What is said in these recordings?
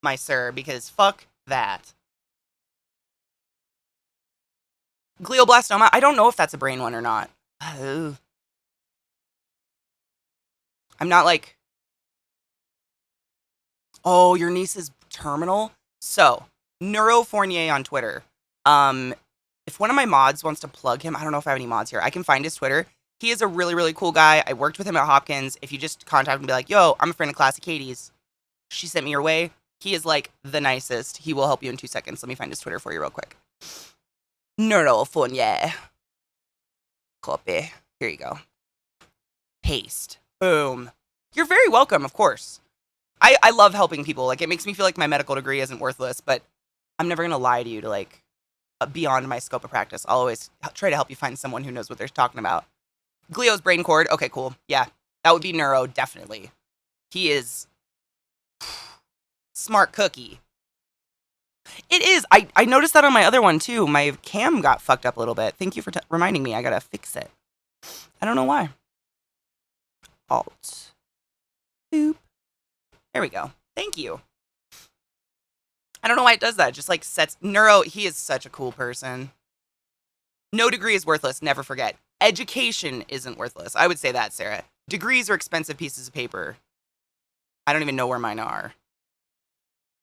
my sir, because fuck that. Glioblastoma, I don't know if that's a brain one or not. I'm not like, oh, your niece is terminal? So, Neurofournier on Twitter. If one of my mods wants to plug him, I don't know if I have any mods here. I can find his Twitter. He is a really, really cool guy. I worked with him at Hopkins. If you just contact him and be like, yo, I'm a friend of ClassyKatie's. She sent me your way. He is like the nicest. He will help you in 2 seconds. Let me find his Twitter for you real quick. Neurofournier. Copy. Here you go. Paste. Boom. You're very welcome, of course. I love helping people. Like, it makes me feel like my medical degree isn't worthless, but I'm never going to lie to you to, like, beyond my scope of practice. I'll always try to help you find someone who knows what they're talking about. Glio's brain cord. Okay, cool. Yeah, that would be Neuro, definitely. He is smart cookie. It is. I noticed that on my other one, too. My cam got fucked up a little bit. Thank you for reminding me. I got to fix it. I don't know why. Alt. Boop. There we go. Thank you. I don't know why it does that. It just like sets Neuro. He is such a cool person. No degree is worthless. Never forget. Education isn't worthless. I would say that, Sarah. Degrees are expensive pieces of paper. I don't even know where mine are.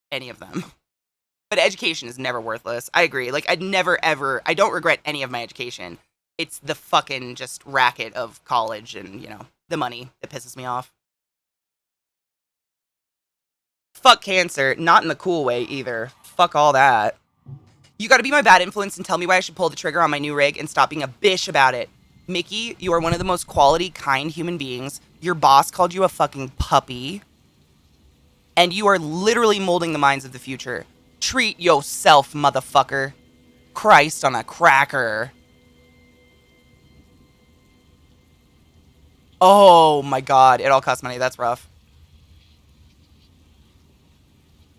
Any of them. But education is never worthless. I agree. Like, I'd never, ever, I don't regret any of my education. It's the fucking just racket of college and, you know, the money that pisses me off. Fuck cancer. Not in the cool way, either. Fuck all that. You gotta be my bad influence and tell me why I should pull the trigger on my new rig and stop being a bitch about it. Mickey, you are one of the most quality, kind human beings. Your boss called you a fucking puppy. And you are literally molding the minds of the future. Treat yourself, motherfucker. Christ on a cracker. Oh my god, it all costs money. That's rough.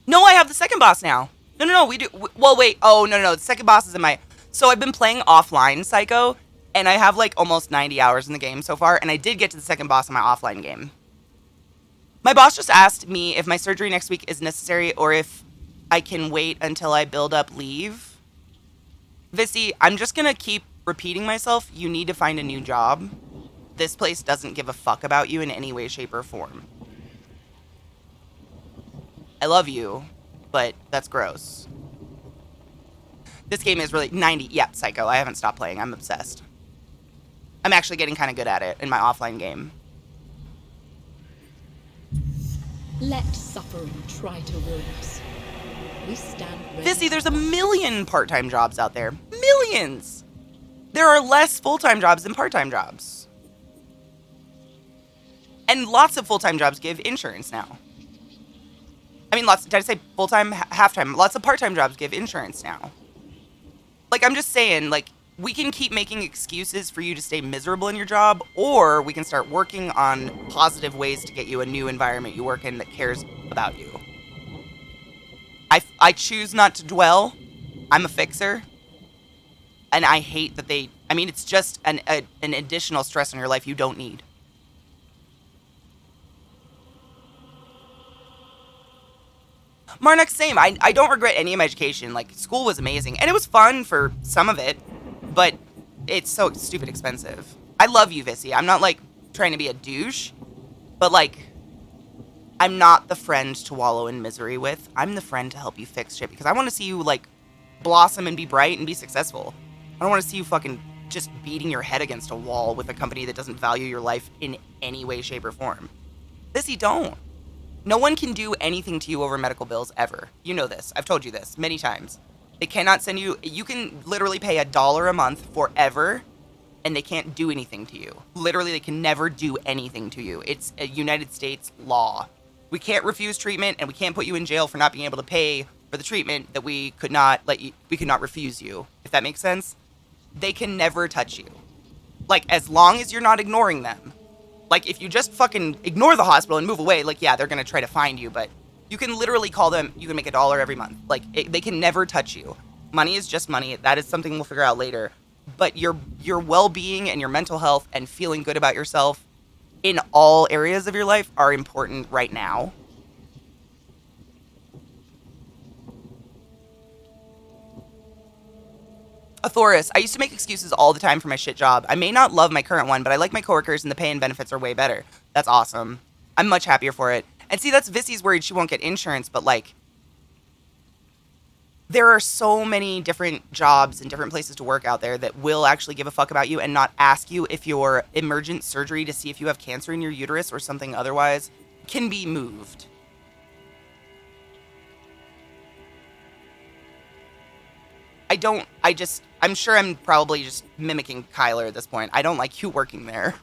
No, I have the second boss now. No, we do. Well, wait. Oh, no. The second boss is in my... So I've been playing offline Psycho, and I have like almost 90 hours in the game so far, and I did get to the second boss in my offline game. My boss just asked me if my surgery next week is necessary or if I can wait until I build up leave. Vissy, I'm just going to keep repeating myself. You need to find a new job. This place doesn't give a fuck about you in any way, shape, or form. I love you, but that's gross. This game is really 90. Yeah, Psycho. I haven't stopped playing. I'm obsessed. I'm actually getting kind of good at it in my offline game. Let suffering try to ruin us. We stand ready. Vissy, there's a million part-time jobs out there. Millions! There are less full-time jobs than part-time jobs. And lots of full-time jobs give insurance now. I mean, did I say full-time, half-time? Lots of part-time jobs give insurance now. Like, I'm just saying, like, we can keep making excuses for you to stay miserable in your job, or we can start working on positive ways to get you a new environment you work in that cares about you. I choose not to dwell. I'm a fixer. And I hate that it's just an additional stress in your life you don't need. Marnux, same. I don't regret any of my education. Like, school was amazing. And it was fun for some of it. But it's so stupid expensive. I love you, Vissy. I'm not, like, trying to be a douche. But, like, I'm not the friend to wallow in misery with. I'm the friend to help you fix shit. Because I want to see you, like, blossom and be bright and be successful. I don't want to see you fucking just beating your head against a wall with a company that doesn't value your life in any way, shape, or form. Vissy, don't. No one can do anything to you over medical bills ever. You know this. I've told you this many times. They cannot send you... You can literally pay $1 a month forever, and they can't do anything to you. Literally, they can never do anything to you. It's a United States law. We can't refuse treatment, and we can't put you in jail for not being able to pay for the treatment that we could not refuse you, if that makes sense. They can never touch you. Like, as long as you're not ignoring them. Like, if you just fucking ignore the hospital and move away, like, yeah, they're going to try to find you, but you can literally call them, you can make $1 every month. Like, they can never touch you. Money is just money. That is something we'll figure out later. But your well-being and your mental health and feeling good about yourself in all areas of your life are important right now. Thoris, I used to make excuses all the time for my shit job. I may not love my current one, but I like my coworkers and the pay and benefits are way better. That's awesome. I'm much happier for it. And see, that's Vissy's worried she won't get insurance, but like, there are so many different jobs and different places to work out there that will actually give a fuck about you and not ask you if your emergent surgery to see if you have cancer in your uterus or something otherwise can be moved. I'm sure I'm probably just mimicking Kyler at this point. I don't like you working there.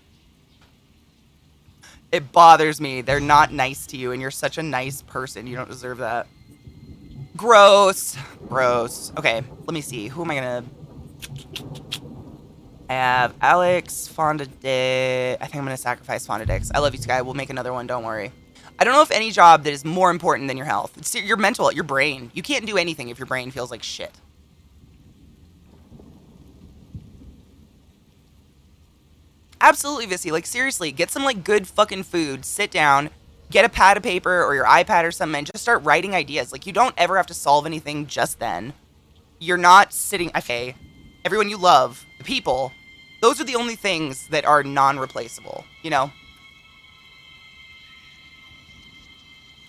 It bothers me. They're not nice to you, and you're such a nice person. You don't deserve that. Gross. Gross. Okay, let me see. Who am I gonna... I have Alex, Fondadix. I think I'm gonna sacrifice Fondadix. I love you, Sky. We'll make another one, don't worry. I don't know if any job that is more important than your health. It's your mental, your brain. You can't do anything if your brain feels like shit. Absolutely, Vissy. Like, seriously, get some, like, good fucking food. Sit down, get a pad of paper or your iPad or something, and just start writing ideas. Like, you don't ever have to solve anything just then. You're not sitting... Okay, everyone you love, the people, those are the only things that are non-replaceable, you know?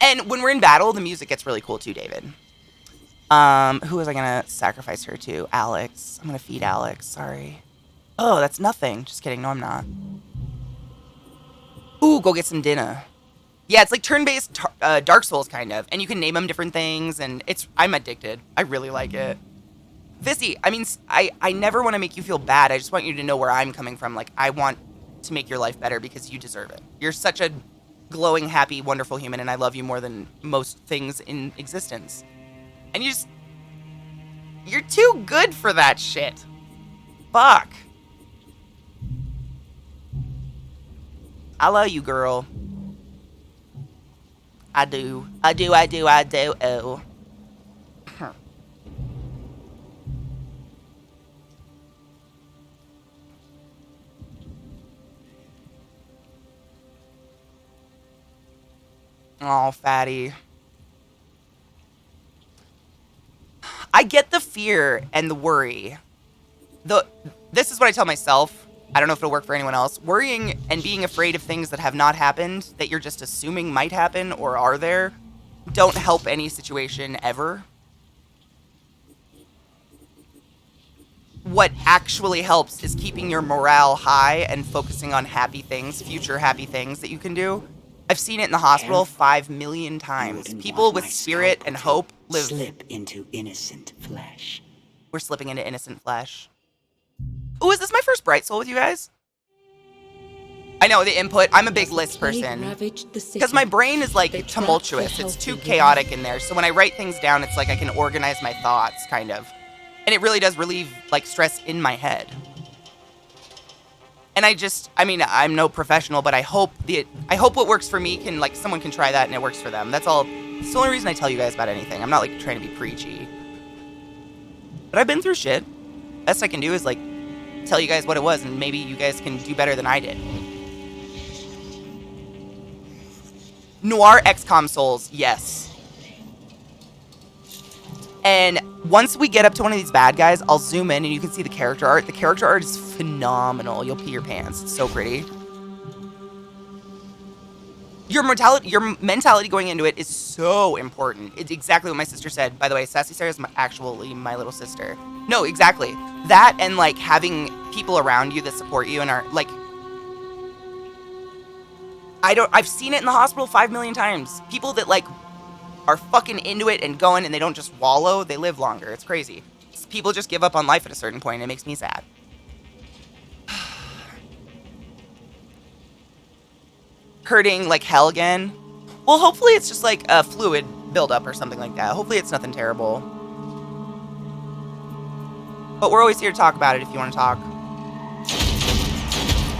And when we're in battle, the music gets really cool, too, David. Who was I gonna sacrifice her to? Alex. I'm gonna feed Alex, sorry. Oh, that's nothing. Just kidding. No, I'm not. Ooh, go get some dinner. Yeah, it's like turn-based Dark Souls, kind of. And you can name them different things, and I'm addicted. I really like it. Vissy, I mean, I never want to make you feel bad. I just want you to know where I'm coming from. Like, I want to make your life better because you deserve it. You're such a glowing, happy, wonderful human, and I love you more than most things in existence. And you're too good for that shit. Fuck. I love you, girl. I do. Oh. Oh, fatty. I get the fear and the worry. This is what I tell myself. I don't know if it'll work for anyone else. Worrying and being afraid of things that have not happened, that you're just assuming might happen or are there, don't help any situation ever. What actually helps is keeping your morale high and focusing on happy things, future happy things that you can do. I've seen it in the hospital 5 million times. People with spirit and hope live... Slip into innocent flesh. We're slipping into innocent flesh. Ooh, is this my first Bright Soul with you guys? I know, the input. I'm a big list person. Because my brain is, like, tumultuous. It's too chaotic in there. So when I write things down, it's like I can organize my thoughts, kind of. And it really does relieve, like, stress in my head. And I mean, I'm no professional, but I hope what works for me can, like, someone can try that and it works for them. That's all. It's the only reason I tell you guys about anything. I'm not, like, trying to be preachy. But I've been through shit. Best I can do is, like, tell you guys what it was, and maybe you guys can do better than I did. Noir XCOM Souls, yes. And once we get up to one of these bad guys, I'll zoom in and you can see the character art. The character art is phenomenal. You'll pee your pants. It's so pretty. Your mentality going into it is so important. It's exactly what my sister said. By the way, Sassy Sarah is actually my little sister. No, exactly. That and, like, having people around you that support you and are, like... I've seen it in the hospital 5 million times. People that, like, are fucking into it and going and they don't just wallow, they live longer. It's crazy. People just give up on life at a certain point and it makes me sad. Hurting like hell again. Well, hopefully it's just like a fluid buildup or something like that. Hopefully it's nothing terrible. But we're always here to talk about it if you want to talk.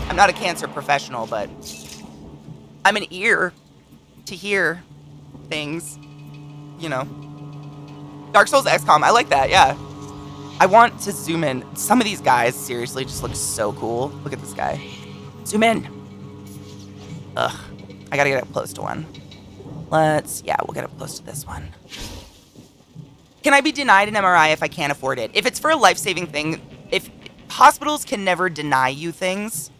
I'm not a cancer professional, but I'm an ear to hear things, you know. Dark Souls XCOM, I like that, yeah. I want to zoom in. Some of these guys, seriously, just look so cool. Look at this guy. Zoom in. Ugh, I gotta get up close to one. Yeah, we'll get up close to this one. Can I be denied an MRI if I can't afford it? If it's for a life-saving thing, if hospitals can never deny you things,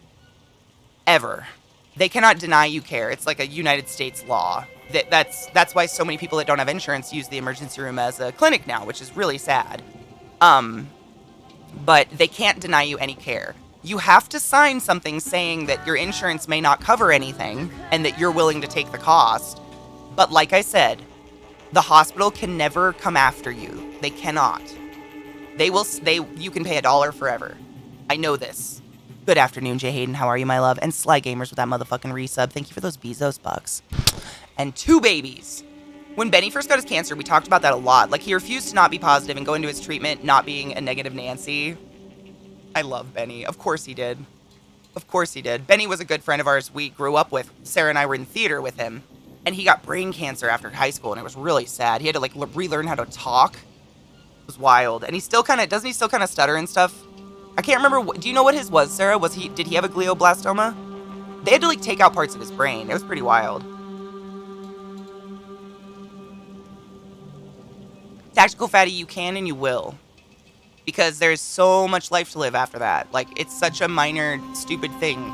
ever. They cannot deny you care. It's like a United States law. That's why so many people that don't have insurance use the emergency room as a clinic now, which is really sad. But they can't deny you any care. You have to sign something saying that your insurance may not cover anything and that you're willing to take the cost. But like I said, the hospital can never come after you. They cannot. You can pay $1 forever. I know this. Good afternoon, Jay Hayden. How are you, my love? And Sly Gamers with that motherfucking resub. Thank you for those Bezos bucks. And 2 babies. When Benny first got his cancer, we talked about that a lot. Like, he refused to not be positive and go into his treatment not being a negative Nancy. I love Benny. Of course he did. Of course he did. Benny was a good friend of ours we grew up with. Sarah and I were in theater with him. And he got brain cancer after high school, and it was really sad. He had to, like, relearn how to talk. It was wild. And he still kind of, doesn't he still kind of stutter and stuff? I can't remember. Do you know what his was, Sarah? Did he have a glioblastoma? They had to, like, take out parts of his brain. It was pretty wild. Tactical Fatty, you can and you will. Because there's so much life to live after that. Like, it's such a minor, stupid thing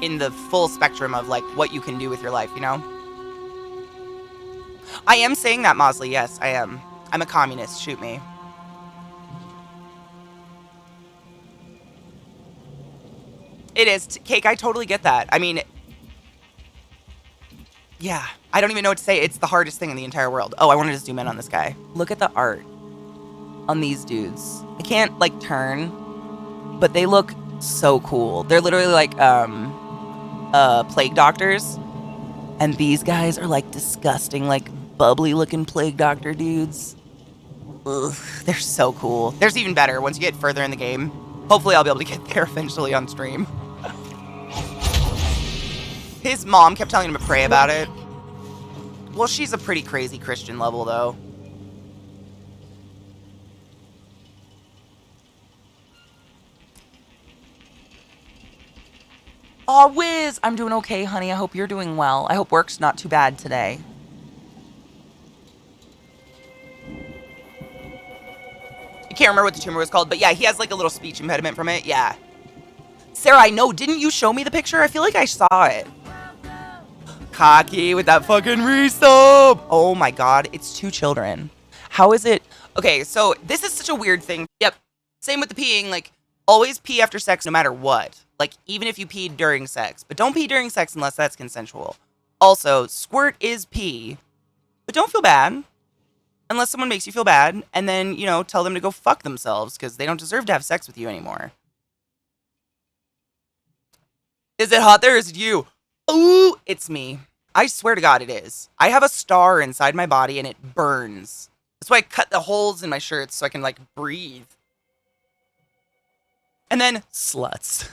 in the full spectrum of, like, what you can do with your life, you know? I am saying that, Mosley. Yes, I am. I'm a communist. Shoot me. It is. Cake, I totally get that. I mean, yeah. I don't even know what to say. It's the hardest thing in the entire world. Oh, I wanted to zoom in on this guy. Look at the art on these dudes. I can't, like, turn, but they look so cool. They're literally like plague doctors. And these guys are, like, disgusting, like, bubbly-looking plague doctor dudes. Ugh, they're so cool. There's even better once you get further in the game. Hopefully I'll be able to get there eventually on stream. His mom kept telling him to pray about it. Well, she's a pretty crazy Christian level, though. Aw, Wiz! I'm doing okay, honey. I hope you're doing well. I hope work's not too bad today. I can't remember what the tumor was called, but yeah, he has like a little speech impediment from it. Yeah. Sarah, I know. Didn't you show me the picture? I feel like I saw it. Cocky with that fucking resub. Oh my god, it's 2 children. How is it? Okay, so this is such a weird thing. Yep. Same with the peeing. Like, always pee after sex no matter what. Like, even if you peed during sex. But don't pee during sex unless that's consensual. Also, squirt is pee. But don't feel bad. Unless someone makes you feel bad. And then, you know, tell them to go fuck themselves. Because they don't deserve to have sex with you anymore. Is it hot there or is it you? Ooh, it's me. I swear to God it is. I have a star inside my body and it burns. That's why I cut the holes in my shirts so I can, like, breathe. And then, sluts.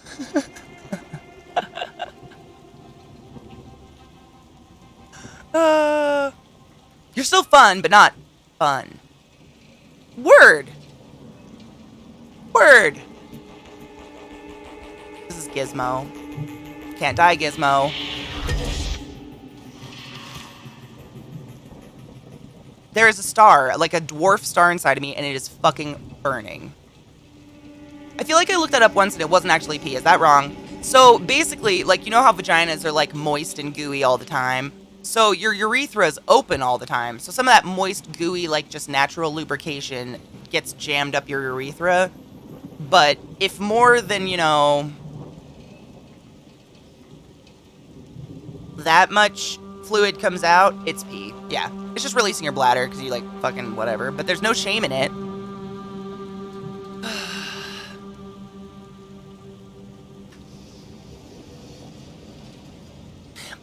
You're still fun, but not fun. Word. Word. This is Gizmo. Can't die, Gizmo. There is a star, like a dwarf star inside of me, and it is fucking burning. I feel like I looked that up once and it wasn't actually pee. Is that wrong? So basically, like, you know how vaginas are like moist and gooey all the time? So your urethra is open all the time. So some of that moist, gooey, like just natural lubrication gets jammed up your urethra. But if more than, you know, that much fluid comes out, it's pee. Yeah. It's just releasing your bladder because you like fucking whatever. But there's no shame in it.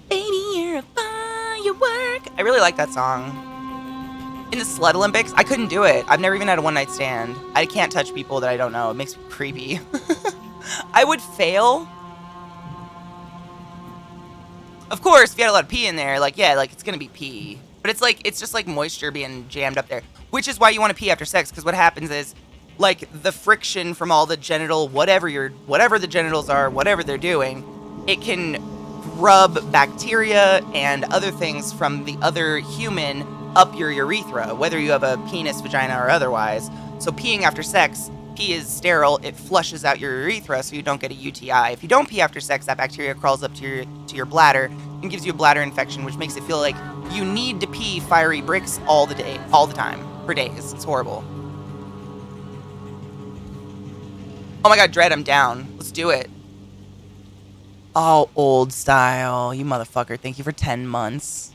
Baby, you're a firework. I really like that song. In the Slut Olympics, I couldn't do it. I've never even had a one-night stand. I can't touch people that I don't know. It makes me creepy. I would fail. Of course, if you had a lot of pee in there, like, yeah, like, it's gonna be pee. But it's like, it's just like moisture being jammed up there. Which is why you want to pee after sex, because what happens is, like, the friction from all the genital, whatever the genitals are, whatever they're doing, it can rub bacteria and other things from the other human up your urethra, whether you have a penis, vagina, or otherwise. So peeing after sex, pee is sterile. It flushes out your urethra so you don't get a UTI. If you don't pee after sex, that bacteria crawls up to your bladder and gives you a bladder infection, which makes it feel like you need to pee fiery bricks all the time, for days. It's horrible. Oh my god, Dread, I'm down. Let's do it. Oh, old style. You motherfucker. Thank you for 10 months.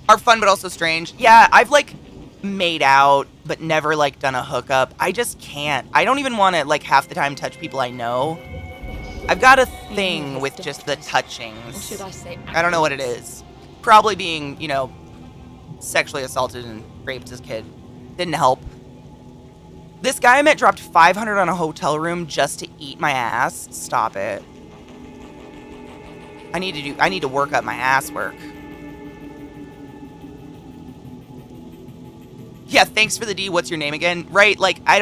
Are fun but also strange. Yeah, I've like made out but never like done a hookup. I just can't. I don't even want to like half the time touch people I know. I've got a thing with just the touchings. Or should I say I don't know what it is. Probably being, you know, sexually assaulted and raped as a kid. Didn't help. This guy I met dropped $500 on a hotel room just to eat my ass. Stop it. I need to work up my ass work. Yeah, thanks for the D. What's your name again? Right, like, I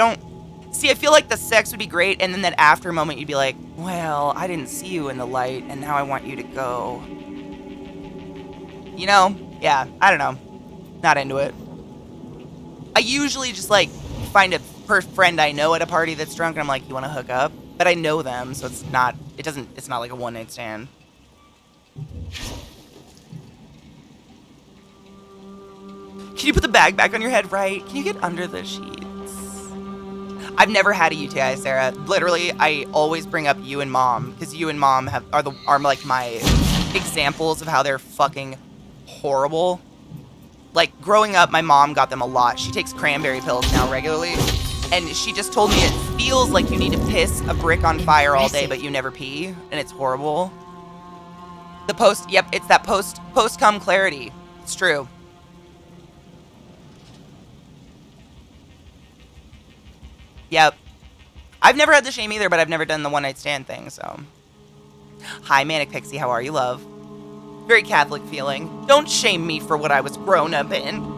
feel like the sex would be great, and then that after moment you'd be like, well, I didn't see you in the light, and now I want you to go. You know? Yeah, I don't know. Not into it. I usually just, like, find a friend I know at a party that's drunk, and I'm like, you want to hook up? But I know them, so it's not like a one-night stand. Can you put the bag back on your head? Right? Can you get under the sheets? I've never had a UTI, Sarah. Literally, I always bring up you and mom, because you and mom are like my examples of how they're fucking horrible. Like, growing up, my mom got them a lot. She takes cranberry pills now regularly. And she just told me it feels like you need to piss a brick on fire all day, but you never pee. And it's horrible. It's that post-cum clarity. It's true. Yep. I've never had the shame either, but I've never done the one-night stand thing, so. Hi, Manic Pixie. How are you, love? Very Catholic feeling. Don't shame me for what I was grown up in.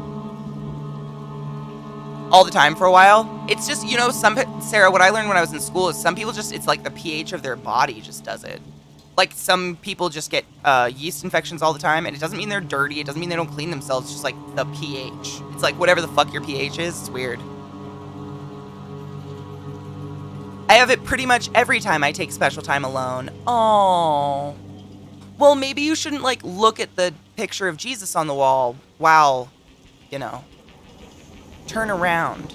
All the time for a while. It's just, you know, Sarah, what I learned when I was in school is some people just, it's like the pH of their body just does it. Like, some people just get yeast infections all the time, and it doesn't mean they're dirty. It doesn't mean they don't clean themselves. It's just like the pH. It's like whatever the fuck your pH is. It's weird. I have it pretty much every time I take special time alone. Oh. Well, maybe you shouldn't, like, look at the picture of Jesus on the wall while, you know, turn around.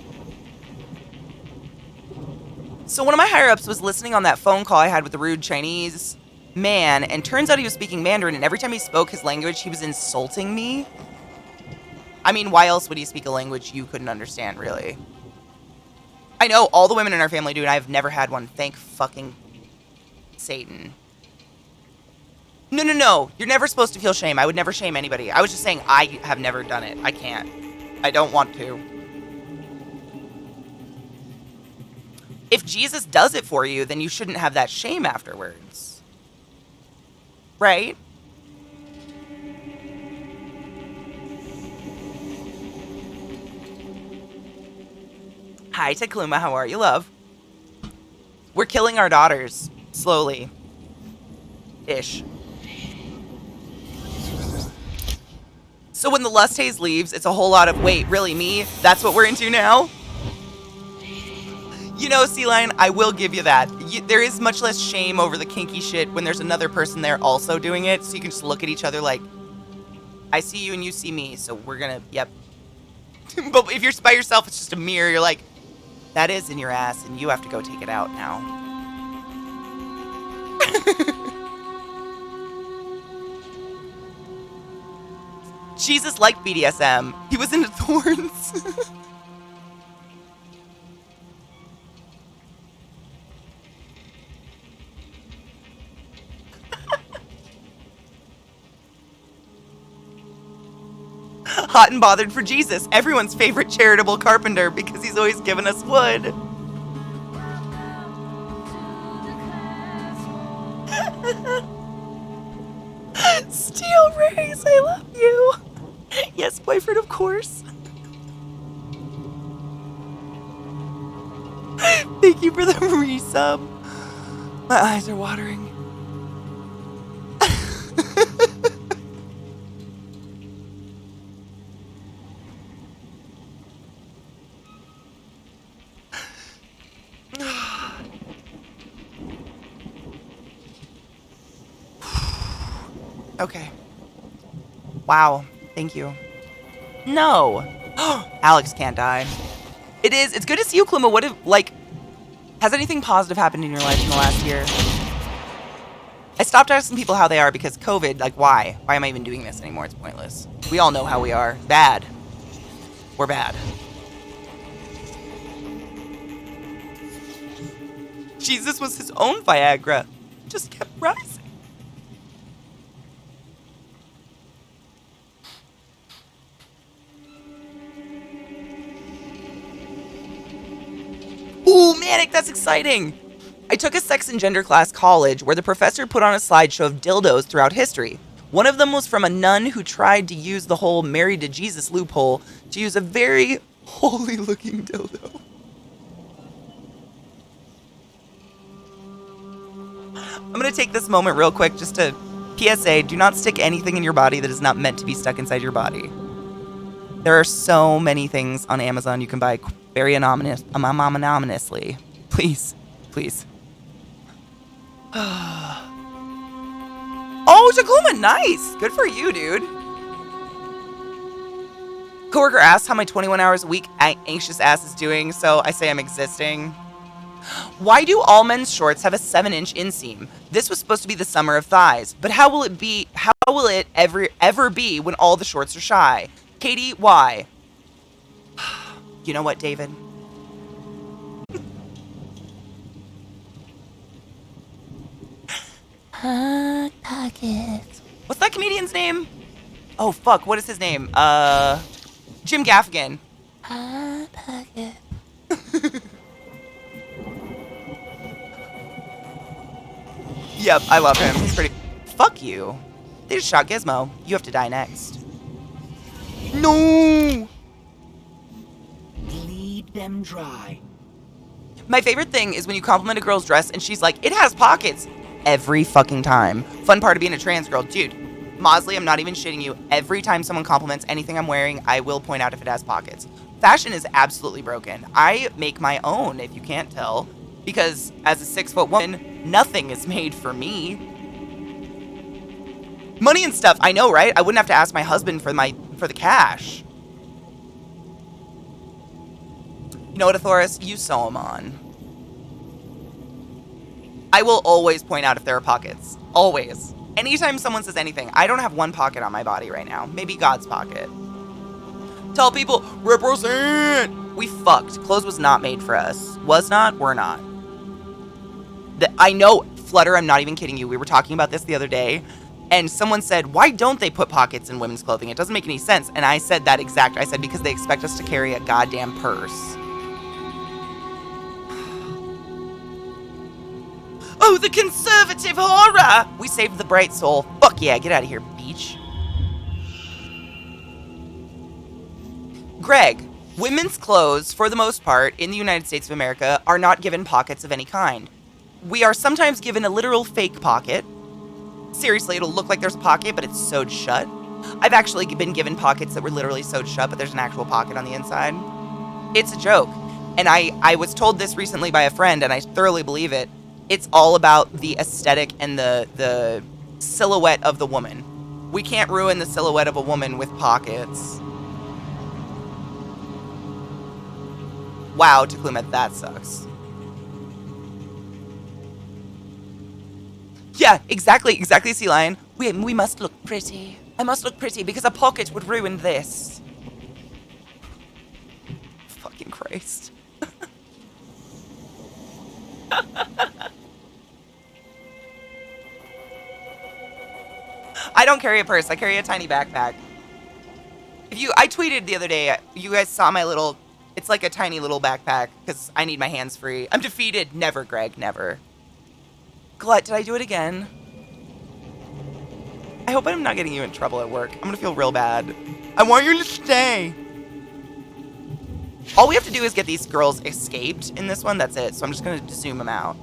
So one of my higher-ups was listening on that phone call I had with the rude Chinese man, and turns out he was speaking Mandarin, and every time he spoke his language, he was insulting me. I mean, why else would he speak a language you couldn't understand, really? I know all the women in our family do, and I've never had one. Thank fucking Satan. No. You're never supposed to feel shame. I would never shame anybody. I was just saying I have never done it. I can't. I don't want to. If Jesus does it for you, then you shouldn't have that shame afterwards. Right? Hi, Tekluma. How are you, love? We're killing our daughters. Slowly. Ish. So when the lust haze leaves, it's a whole lot of, wait, really, me? That's what we're into now? You know, Sea Lion, I will give you that. There is much less shame over the kinky shit when there's another person there also doing it, so you can just look at each other like, I see you and you see me, so we're gonna, yep. But if you're by yourself, it's just a mirror, you're like, that is in your ass, and you have to go take it out now. Jesus liked BDSM. He was into thorns. Hot and bothered for Jesus, everyone's favorite charitable carpenter, because he's always given us wood. Steel Rays, I love you. Yes, boyfriend, of course. Thank you for the resub. My eyes are watering. Okay. Wow. Thank you. No. Alex can't die. It's good to see you, Kluma. What if, like, has anything positive happened in your life in the last year? I stopped asking people how they are because COVID, like, why? Why am I even doing this anymore? It's pointless. We all know how we are. Bad. We're bad. Jesus was his own Viagra. Just kept rising. Ooh, Manic, that's exciting. I took a sex and gender class college where the professor put on a slideshow of dildos throughout history. One of them was from a nun who tried to use the whole married to Jesus loophole to use a very holy looking dildo. I'm going to take this moment real quick just to PSA, do not stick anything in your body that is not meant to be stuck inside your body. There are so many things on Amazon you can buy very anonymously. Please, please. Oh, Takuma, nice. Good for you, dude. Coworker asks how my 21 hours a week anxious ass is doing, so I say I'm existing. Why do all men's shorts have a 7-inch inseam? This was supposed to be the summer of thighs, but how will it be? How will it ever be when all the shorts are shy? Katie, why? You know what, David? Hot pockets. What's that comedian's name? Oh, fuck. What is his name? Jim Gaffigan. Hot pocket. Yep, I love him. He's pretty... Fuck you. They just shot Gizmo. You have to die next. No! Bleed them dry. My favorite thing is when you compliment a girl's dress and she's like, it has pockets. Every fucking time. Fun part of being a trans girl. Dude, Mosley, I'm not even shitting you. Every time someone compliments anything I'm wearing, I will point out if it has pockets. Fashion is absolutely broken. I make my own, if you can't tell. Because as a 6-foot woman, nothing is made for me. Money and stuff, I know, right? I wouldn't have to ask my husband for the cash. You know what, Athoris? You sew them on. I will always point out if there are pockets. Always. Anytime someone says anything, I don't have one pocket on my body right now. Maybe God's pocket. Tell people, represent! We fucked. Clothes was not made for us. Was not, we're not. I know, Flutter, I'm not even kidding you. We were talking about this the other day, and someone said, why don't they put pockets in women's clothing? It doesn't make any sense. And I said that exact. I said, because they expect us to carry a goddamn purse. Oh, the conservative horror! We saved the bright soul. Fuck yeah, get out of here, beach. Greg, women's clothes, for the most part, in the United States of America, are not given pockets of any kind. We are sometimes given a literal fake pocket. Seriously, it'll look like there's a pocket, but it's sewed shut. I've actually been given pockets that were literally sewed shut, but there's an actual pocket on the inside. It's a joke. And I was told this recently by a friend, and I thoroughly believe it. It's all about the aesthetic and the silhouette of the woman. We can't ruin the silhouette of a woman with pockets. Wow, Takuma, that sucks. Yeah, exactly, Sea Lion. We must look pretty. I must look pretty because a pocket would ruin this. Fucking Christ. I don't carry a purse. I carry a tiny backpack. I tweeted the other day, you guys saw my little, it's like a tiny little backpack because I need my hands free. I'm defeated. Never, Greg, never. Glut, did I do it again? I hope I'm not getting you in trouble at work. I'm gonna feel real bad. I want you to stay. All we have to do is get these girls escaped in this one. That's it. So I'm just gonna zoom them out.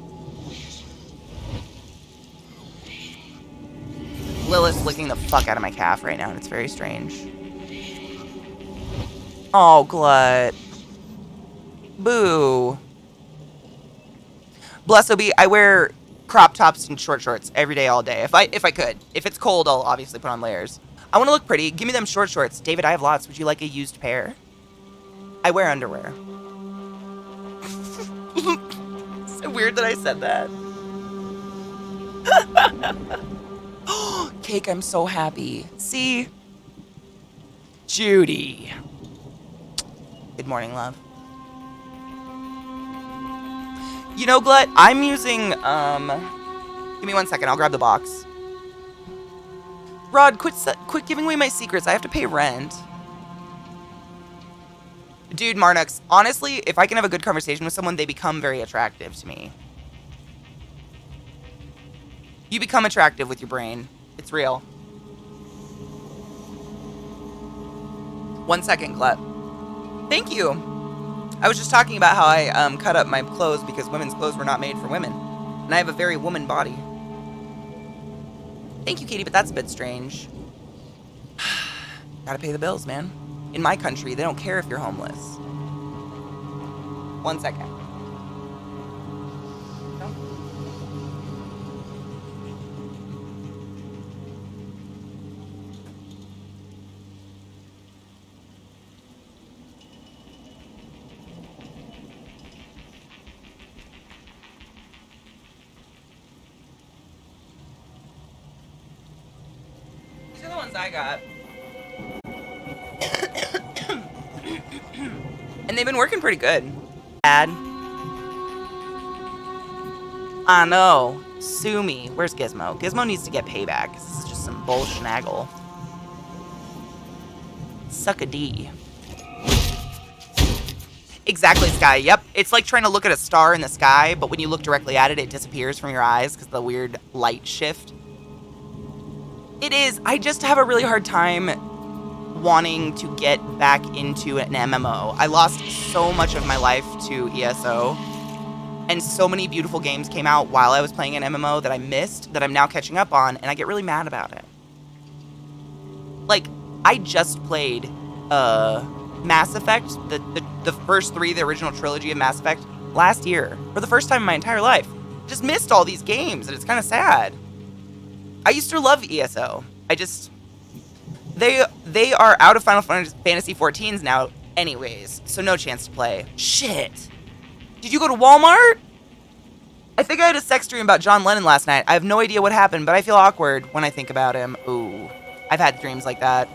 Lilith's licking the fuck out of my calf right now, and it's very strange. Oh, Glut. Boo. Bless Obi, I wear crop tops and short shorts every day, all day. If I could. If it's cold, I'll obviously put on layers. I want to look pretty. Give me them short shorts. David, I have lots. Would you like a used pair? I wear underwear. So weird that I said that. Cake, I'm so happy. See? Judy. Good morning, love. You know, Glut, I'm using, give me 1 second, I'll grab the box. Rod, quit giving away my secrets. I have to pay rent. Dude, Marnux, honestly, if I can have a good conversation with someone, they become very attractive to me. You become attractive with your brain. It's real. 1 second, Glut. Thank you. I was just talking about how I cut up my clothes because women's clothes were not made for women. And I have a very woman body. Thank you, Katie, but that's a bit strange. Gotta pay the bills, man. In my country, they don't care if you're homeless. 1 second. These are the ones I got. And they've been working pretty good. Bad. I know. Sue me. Where's Gizmo? Gizmo needs to get payback. This is just some bullshnaggle. Suck a D. Exactly, Sky. Yep. It's like trying to look at a star in the sky, but when you look directly at it, it disappears from your eyes because of the weird light shift. It is. I just have a really hard time wanting to get back into an MMO. I lost so much of my life to ESO, and so many beautiful games came out while I was playing an MMO that I missed, that I'm now catching up on, and I get really mad about it. Like, I just played Mass Effect, the first 3, the original trilogy of Mass Effect, last year, for the first time in my entire life. Just missed all these games, and it's kind of sad. I used to love ESO. They are out of Final Fantasy 14s now anyways, so no chance to play. Shit. Did you go to Walmart? I think I had a sex dream about John Lennon last night. I have no idea what happened, but I feel awkward when I think about him. Ooh, I've had dreams like that.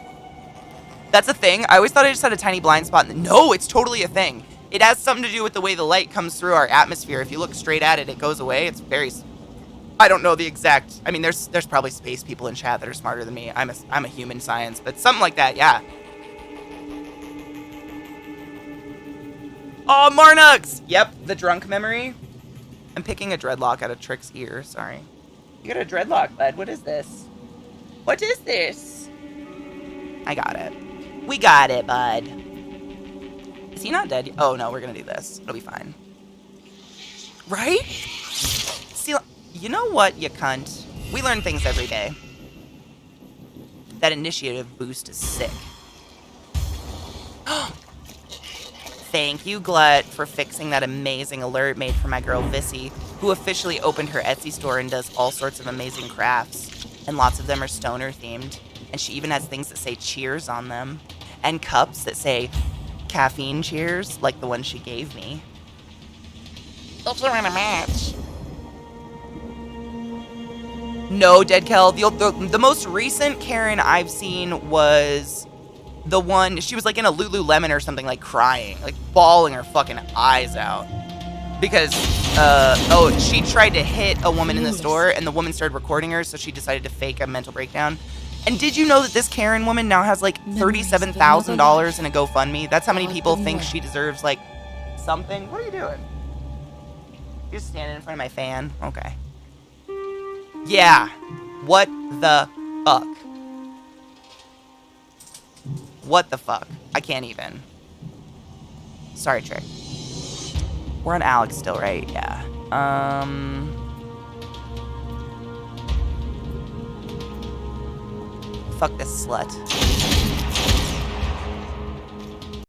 That's a thing. I always thought I just had a tiny blind spot. No, it's totally a thing. It has something to do with the way the light comes through our atmosphere. If you look straight at it, it goes away. It's very... I don't know the exact... I mean, there's probably space people in chat that are smarter than me. I'm a human science, but something like that, yeah. Oh, Marnux! Yep, the drunk memory. I'm picking a dreadlock out of Trick's ear, sorry. You got a dreadlock, bud. What is this? What is this? I got it. We got it, bud. Is he not dead yet? Oh, no, we're gonna do this. It'll be fine. Right? See, you know what, you cunt? We learn things every day. That initiative boost is sick. Thank you, Glut, for fixing that amazing alert made for my girl Vissy, who officially opened her Etsy store and does all sorts of amazing crafts. And lots of them are stoner themed. And she even has things that say cheers on them. And cups that say caffeine cheers, like the one she gave me. If you're in a match. No, Deadkel. The most recent Karen I've seen was the one, she was like in a Lululemon or something, like crying, like bawling her fucking eyes out. Because, she tried to hit a woman in the store and the woman started recording her, so she decided to fake a mental breakdown. And did you know that this Karen woman now has like $37,000 in a GoFundMe? That's how many people think she deserves like something. What are you doing? You're just standing in front of my fan? Okay. Yeah. What the fuck? What the fuck? I can't even. Sorry, Trick. We're on Alex still, right? Yeah. Fuck this slut.